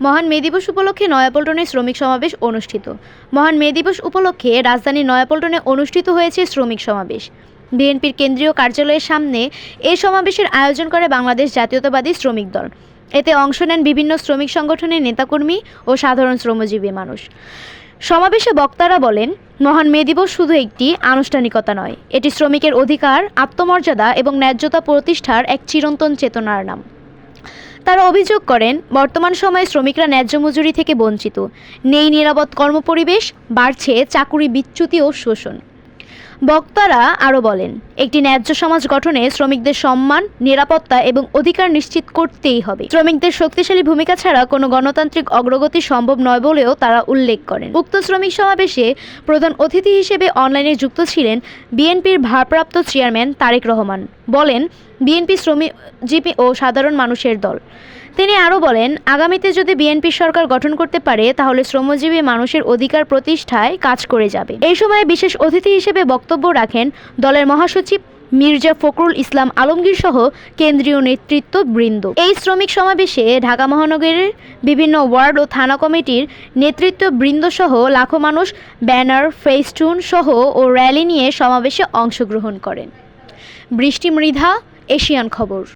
মহান মে দিবস উপলক্ষে নয়াপল্টনে শ্রমিক সমাবেশ অনুষ্ঠিত। মহান মে দিবস উপলক্ষে রাজধানীর নয়াপল্টনে অনুষ্ঠিত হয়েছে শ্রমিক সমাবেশ। বিএনপির কেন্দ্রীয় কার্যালয়ের সামনে এই সমাবেশের আয়োজন করে বাংলাদেশ জাতীয়তাবাদী শ্রমিক দল। এতে অংশ নেন বিভিন্ন শ্রমিক সংগঠনের নেতাকর্মী ও সাধারণ শ্রমজীবী মানুষ। সমাবেশে বক্তারা বলেন, মহান মে দিবস শুধু একটি আনুষ্ঠানিকতা নয়, এটি শ্রমিকের অধিকার, আত্মমর্যাদা এবং ন্যায্যতা প্রতিষ্ঠার এক চিরন্তন চেতনার নাম। তারা অভিযোগ করেন, বর্তমান সময়ে শ্রমিকরা ন্যায্য মজুরি থেকে বঞ্চিত, নেই নিরাপদ কর্মপরিবেশ, বাড়ছে চাকুরি বিচ্যুতি ও শোষণ। বক্তারা আরও বলেন, একটি ন্যায্য সমাজ গঠনে শ্রমিকদের সম্মান, নিরাপত্তা এবং অধিকার নিশ্চিত করতেই হবে। শ্রমিকদের শক্তিশালী ভূমিকা ছাড়া কোনো গণতান্ত্রিক অগ্রগতি সম্ভব নয় বলেও তারা উল্লেখ করেন। উক্ত শ্রমিক সমাবেশে প্রধান অতিথি হিসেবে অনলাইনে যুক্ত ছিলেন বিএনপির ভারপ্রাপ্ত চেয়ারম্যান তারেক রহমান। বলেন, বিএনপি শ্রমজীবী ও সাধারণ মানুষের দল। তিনি আরও বলেন, আগামীতে যদি বিএনপি সরকার গঠন করতে পারে তাহলে শ্রমজীবী মানুষের অধিকার প্রতিষ্ঠায় কাজ করে যাবে। এই সময় বিশেষ অতিথি হিসেবে বক্তব্য রাখেন দলের মহাসচিব মির্জা ফখরুল ইসলাম আলমগীর সহ কেন্দ্রীয় নেতৃত্ববৃন্দ। এই শ্রমিক সমাবেশে ঢাকা মহানগরের বিভিন্ন ওয়ার্ড ও থানা কমিটির নেতৃত্ববৃন্দ সহ লাখো মানুষ ব্যানার, ফেস্টুন সহ ও র্যালি নিয়ে সমাবেশে অংশগ্রহণ করেন। বৃষ্টি মৃধা, এশিয়ান খবর।